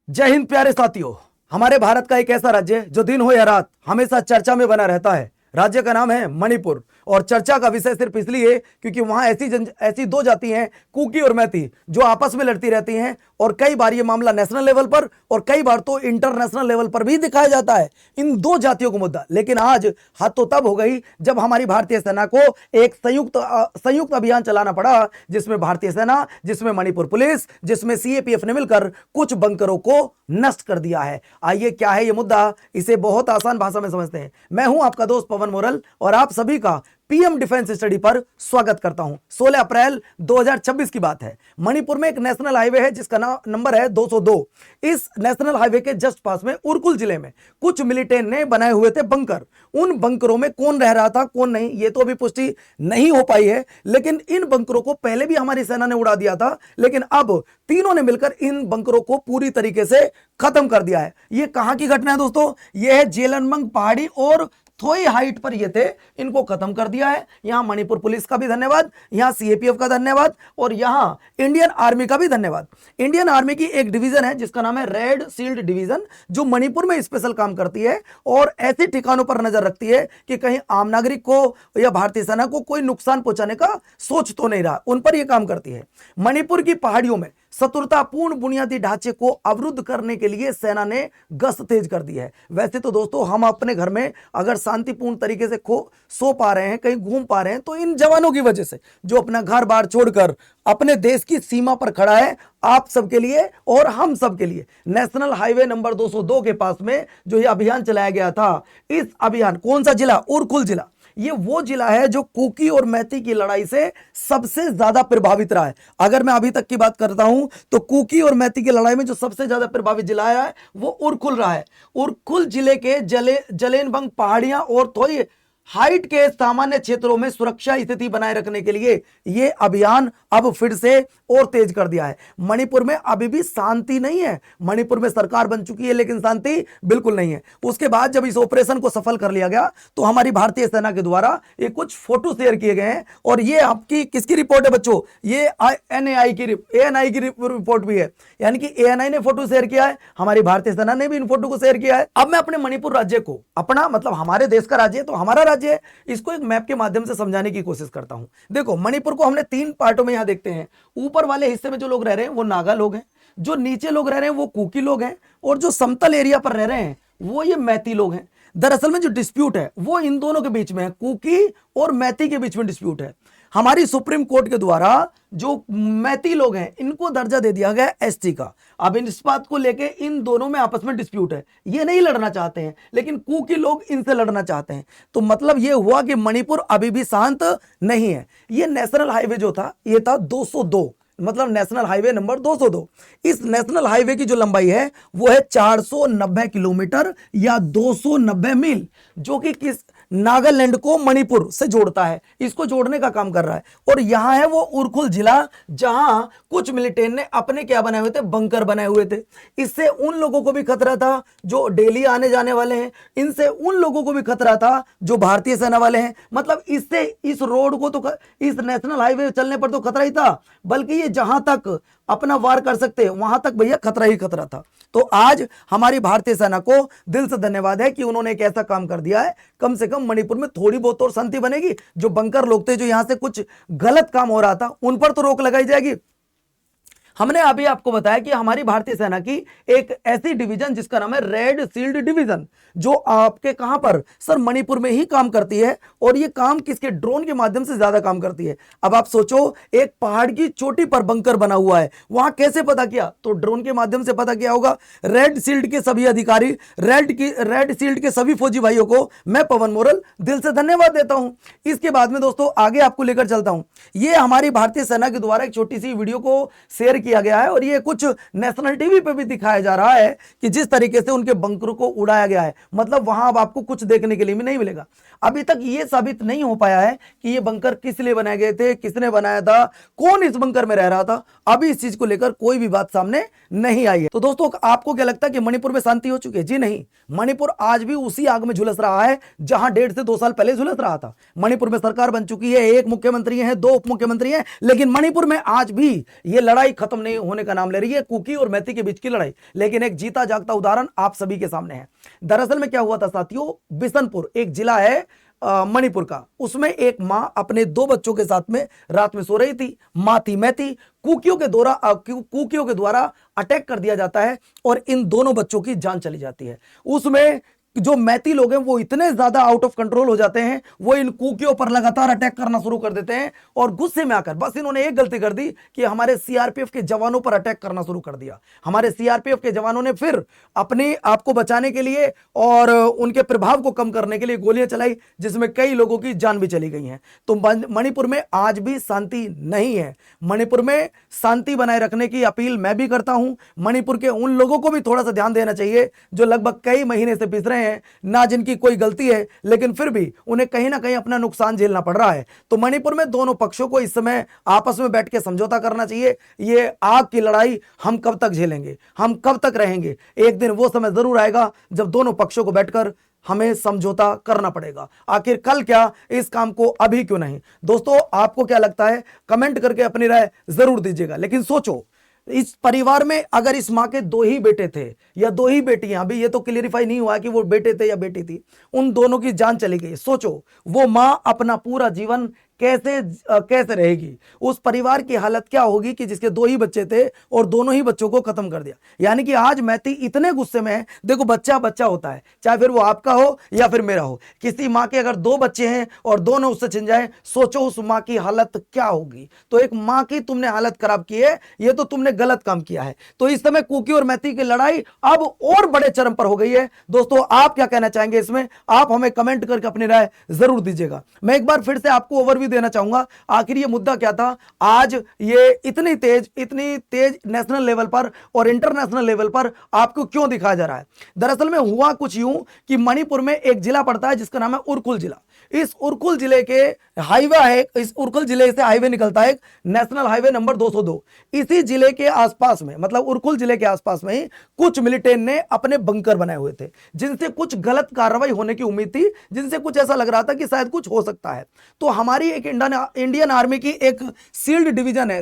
जय हिंद प्यारे साथियों। हमारे भारत का एक ऐसा राज्य जो दिन हो या रात हमेशा चर्चा में बना रहता है। राज्य का नाम है मणिपुर और चर्चा का विषय सिर्फ इसलिए क्योंकि वहां ऐसी दो जाति हैं, कुकी और मैती, जो आपस में लड़ती रहती हैं और कई बार ये मामला नेशनल लेवल पर और कई बार तो इंटरनेशनल लेवल पर भी दिखाया जाता है इन दो जातियों को मुद्दा। लेकिन आज हद तो तब हो गई जब हमारी भारतीय सेना को एक संयुक्त अभियान चलाना पड़ा, जिसमें भारतीय सेना, जिसमें मणिपुर पुलिस, जिसमें सीएपीएफ ने मिलकर कुछ बंकरों को नष्ट कर दिया है। आइए क्या है ये मुद्दा, इसे बहुत आसान भाषा में समझते हैं। मैं हूं आपका दोस्त पवन मोरल और आप सभी का पीएम डिफेंस स्टडी पर स्वागत करता हूं। 16 अप्रैल 2026 की बात है। मणिपुर में एक नेशनल हाईवे है जिसका नंबर है 202। इस नेशनल हाईवे के जस्ट पास में उरकुल जिले में कुछ मिलिटेंट ने बनाए हुए थे बंकर। उन बंकरों में कौन रह रहा था कौन नहीं ये तो अभी पुष्टि नहीं हो पाई है, लेकिन इन बंकरों को पहले भी हमारी सेना ने उड़ा दिया था, लेकिन अब तीनों ने मिलकर इन बंकरों को पूरी तरीके से खत्म कर दिया है। ये कहां की घटना है दोस्तों? ये है जेलनमंग पहाड़ी और थोई हाइट पर ये थे, इनको खत्म कर दिया है। यहां मणिपुर पुलिस का भी धन्यवाद, यहां सीएपीएफ का धन्यवाद और यहां इंडियन आर्मी का भी धन्यवाद। इंडियन आर्मी की एक डिवीजन है जिसका नाम है रेड शील्ड डिवीजन, जो मणिपुर में स्पेशल काम करती है और ऐसे ठिकानों पर नजर रखती है कि कहीं आम नागरिक को या भारतीय सेना को कोई नुकसान पहुंचाने का सोच तो नहीं रहा, उन पर यह काम करती है। मणिपुर की पहाड़ियों में शत्रुतापूर्ण बुनियादी ढांचे को अवरुद्ध करने के लिए सेना ने गश्त तेज कर दी है। वैसे तो दोस्तों हम अपने घर में अगर शांतिपूर्ण तरीके से सो पा रहे हैं, कहीं घूम पा रहे हैं, तो इन जवानों की वजह से, जो अपना घर बार छोड़कर अपने देश की सीमा पर खड़ा है, आप सबके लिए और हम सबके लिए। नेशनल हाईवे नंबर 202 के पास में जो ये अभियान चलाया गया था, इस अभियान, कौन सा जिला? उरकुल जिला। ये वो जिला है जो कुकी और मैती की लड़ाई से सबसे ज्यादा प्रभावित रहा है। अगर मैं अभी तक की बात करता हूं तो कुकी और मैती की लड़ाई में जो सबसे ज्यादा प्रभावित जिला है वो उरकुल रहा है। उरकुल जिले के जलेनबंग पहाड़ियां और थोड़ी हाइट के सामान्य क्षेत्रों में सुरक्षा स्थिति बनाए रखने के लिए यह अभियान अब फिर से और तेज कर दिया है। मणिपुर में अभी भी शांति नहीं है। मणिपुर में सरकार बन चुकी है लेकिन शांति बिल्कुल नहीं है। उसके बाद जब इस ऑपरेशन को सफल कर लिया गया तो हमारी भारतीय सेना के द्वारा ये कुछ फोटो शेयर किए गए हैं और ये आपकी किसकी रिपोर्ट है बच्चों? ये एएनआई की रिपोर्ट भी है, यानी कि एएनआई ने फोटो शेयर किया है, हमारी भारतीय सेना ने भी इन फोटो को शेयर किया है। अब मैं अपने मणिपुर राज्य को, अपना मतलब हमारे देश का राज्य है तो हमारा राज्य है, इसको एक मैप के माध्यम से समझाने की कोशिश करता हूं। देखो मणिपुर को हमने 3 पार्टों में यहां देखते हैं। ऊपर वाले हिस्से में जो लोग रह रहे हैं वो नागा लोग हैं, जो नीचे लोग रह रहे हैं वो कुकी लोग हैं और जो समतल एरिया पर रह रहे हैं वो ये मैती लोग हैं। दरअसल में जो डिस्प्यूट है वो इन दोनों के बीच में है, कुकी और मैती के बीच में डिस्प्यूट है। हमारी सुप्रीम कोर्ट के द्वारा जो मैती लोग हैं इनको दर्जा दे दिया गया एसटी का। अब इस बात को लेके इन दोनों में आपस में डिस्प्यूट है, ये नहीं लड़ना चाहते हैं लेकिन कुकी लोग इनसे लड़ना चाहते हैं। तो मतलब ये हुआ कि मणिपुर अभी भी शांत नहीं है। ये नेशनल हाईवे जो था ये था 202, मतलब नेशनल हाईवे नंबर 202। इस नेशनल हाईवे की जो लंबाई है वो है 490 किलोमीटर या 290 मील, जो कि किस नागालैंड को मणिपुर से जोड़ता है, इसको जोड़ने का काम कर रहा है। और यहां है वो उरकुल जिला जहां कुछ मिलिटेंट ने अपने क्या बनाए हुए थे? बंकर बनाए हुए थे। इससे उन लोगों को भी खतरा था जो डेली आने जाने वाले हैं, इनसे उन लोगों को भी खतरा था जो भारतीय सेना वाले हैं। मतलब इससे इस रोड को तो, इस नेशनल हाईवे चलने पर तो खतरा ही था, बल्कि ये जहां तक अपना वार कर सकते वहां तक भैया खतरा ही खतरा था। तो आज हमारी भारतीय सेना को दिल से धन्यवाद है कि उन्होंने एक ऐसा काम कर दिया है, कम से कम मणिपुर में थोड़ी बहुत और शांति बनेगी। जो बंकर लोग थे, जो यहां से कुछ गलत काम हो रहा था, उन पर तो रोक लगाई जाएगी। हमने अभी आपको बताया कि हमारी भारतीय सेना की एक ऐसी डिवीजन जिसका नाम है रेड शील्ड डिवीजन, जो आपके कहां पर? सर मणिपुर में ही काम करती है। और ये काम किसके? ड्रोन के माध्यम से ज्यादा काम करती है। अब आप सोचो, एक पहाड़ की चोटी पर बंकर बना हुआ है, वहां कैसे पता किया? तो ड्रोन के माध्यम से पता किया होगा। रेड शील्ड के सभी अधिकारी, रेड शील्ड के सभी फौजी भाइयों को मैं पवन मोरल दिल से धन्यवाद देता हूं। इसके बाद में दोस्तों आगे आपको लेकर चलता हूं। ये हमारी भारतीय सेना के द्वारा एक छोटी सी वीडियो को शेयर किया गया है और ये कुछ नेशनल टीवी पे भी दिखाया जा रहा है कि जिस तरीके से उनके बंकरों को उड़ाया गया है, मतलब वहां अब आपको कुछ देखने के लिए भी नहीं मिलेगा। अभी तक ये साबित नहीं हो पाया है कि ये बंकर किस लिए बनाए गए थे, किसने बनाया था, कौन इस बंकर में रह रहा था। अभी इस चीज को लेकर कोई भी बात सामने नहीं आई है। तो दोस्तों आपको क्या लगता है कि मणिपुर में शांति हो चुकी है? जी नहीं, मणिपुर आज भी उसी आग में झुलस रहा है जहां 1.5 से 2 साल पहले झुलस रहा था। मणिपुर में सरकार बन चुकी है, एक मुख्यमंत्री है, 2 उप मुख्यमंत्री हैं, लेकिन मणिपुर में आज भी ये लड़ाई खत्म खत्म नहीं होने का नाम ले रही है, कुकी और मैती के बीच की लड़ाई। लेकिन एक जीता जागता उदाहरण आप सभी के सामने है। दरअसल में क्या हुआ था साथियों, बिशनपुर एक जिला है मणिपुर का, उसमें एक मां अपने 2 बच्चों के साथ में रात में सो रही थी। मां थी मैती, कुकियों के द्वारा अटैक कर दिया जाता है और इन दोनों बच्चों की जान चली जाती है। उसमें जो मैती लोग हैं वो इतने ज्यादा आउट ऑफ कंट्रोल हो जाते हैं, वो इन कुकियों पर लगातार अटैक करना शुरू कर देते हैं और गुस्से में आकर बस इन्होंने एक गलती कर दी कि हमारे सीआरपीएफ के जवानों पर अटैक करना शुरू कर दिया। हमारे सीआरपीएफ के जवानों ने फिर अपने आप को बचाने के लिए और उनके प्रभाव को कम करने के लिए गोलियां चलाई, जिसमें कई लोगों की जान भी चली गई है। तो मणिपुर में आज भी शांति नहीं है। मणिपुर में शांति बनाए रखने की अपील मैं भी करता हूं। मणिपुर के उन लोगों को भी थोड़ा सा ध्यान देना चाहिए जो लगभग कई महीने से पिस रहे हैं, ना जिनकी कोई गलती है, लेकिन फिर भी उन्हें कहीं ना कहीं अपना नुकसान झेलना पड़ रहा है। तो मणिपुर में दोनों पक्षों को इस समय आपस में बैठ के समझौता करना चाहिए। ये आग की लड़ाई हम कब तक झेलेंगे, हम कब तक रहेंगे? एक दिन वो समय जरूर आएगा जब दोनों पक्षों को बैठकर हमें समझौता करना पड़ेगा। आखिर कल क्या, इस काम को अभी क्यों नहीं? दोस्तों, आपको क्या लगता है? कमेंट करके अपनी राय जरूर दीजिएगा। लेकिन सोचो, इस परिवार में अगर इस मां के 2 ही बेटे थे या 2 ही बेटियां, अभी ये तो क्लियरिफाई नहीं हुआ कि वो बेटे थे या बेटी थी, उन दोनों की जान चली गई। सोचो वो मां अपना पूरा जीवन कैसे रहेगी? उस परिवार की हालत क्या होगी कि जिसके 2 ही बच्चे थे और दोनों ही बच्चों को खत्म कर दिया। यानी कि आज मैती इतने गुस्से में है। देखो, बच्चा बच्चा होता है, चाहे फिर वो आपका हो या फिर मेरा हो। किसी मां के अगर 2 बच्चे हैं और दोनों उससे छिन जाए, सोचो उस मां की हालत क्या होगी। तो एक मां की तुमने हालत खराब की है, ये तो तुमने गलत काम किया है। तो इस समय कुकी और मैती की लड़ाई अब और बड़े चरम पर हो गई है। दोस्तों, आप क्या कहना चाहेंगे इसमें? आप हमें कमेंट करके अपनी राय जरूर दीजिएगा। मैं एक बार फिर से आपको ओवरव्यू देना चाहूंगा। आखिर ये मुद्दा क्या था? आज ये इतनी तेज नेशनल लेवल पर और इंटरनेशनल लेवल पर आपको क्यों दिखाया जा रहा है? दरअसल में हुआ कुछ यूं कि मणिपुर में एक जिला पड़ता है जिसका नाम है उरखुल जिला। इस उरखुल जिले के हाईवे है, इस उरखुल जिले से हाईवे निकलता है, नेशनल हाईवे नंबर 202। इसी जिले के आसपास में, मतलब उरखुल जिले के आसपास में ही कुछ मिलिटेंट ने अपने बंकर बनाए हुए थे, जिनसे कुछ गलत कार्रवाई होने की उम्मीद थी, जिनसे कुछ ऐसा लग रहा था कि शायद कुछ हो सकता है। तो हमारी एक इंडियन आर्मी की एक सील्ड डिवीजन है,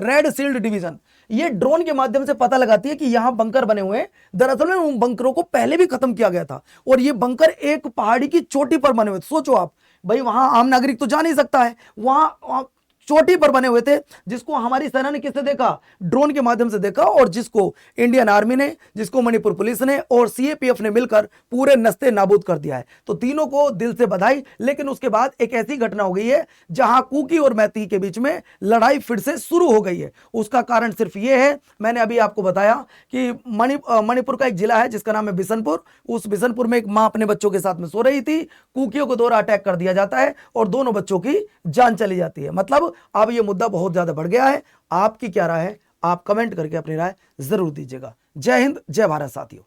रेड सील्ड डिवीजन, ये ड्रोन के माध्यम से पता लगाती है कि यहां बंकर बने हुए हैं। दरअसल में उन बंकरों को पहले भी खत्म किया गया था और ये बंकर एक पहाड़ी की चोटी पर बने हुए थे। सोचो आप, भाई वहां आम नागरिक तो जा नहीं सकता है, वहां चोटी पर बने हुए थे, जिसको हमारी सेना ने किससे देखा? ड्रोन के माध्यम से देखा, और जिसको इंडियन आर्मी ने, जिसको मणिपुर पुलिस ने और सीएपीएफ ने मिलकर पूरे नस्ते नाबूद कर दिया है। तो तीनों को दिल से बधाई। लेकिन उसके बाद एक ऐसी घटना हो गई है जहां कुकी और मैती के बीच में लड़ाई फिर से शुरू हो गई है। उसका कारण सिर्फ यह है, मैंने अभी आपको बताया कि मणिपुर का एक जिला है जिसका नाम है बिशनपुर। उस बिशनपुर में एक मां अपने बच्चों के साथ में सो रही थी, कुकियों को द्वारा अटैक कर दिया जाता है और दोनों बच्चों की जान चली जाती है। मतलब अब यह मुद्दा बहुत ज्यादा बढ़ गया है। आपकी क्या राय है? आप कमेंट करके अपनी राय जरूर दीजिएगा। जय हिंद, जय भारत साथियों।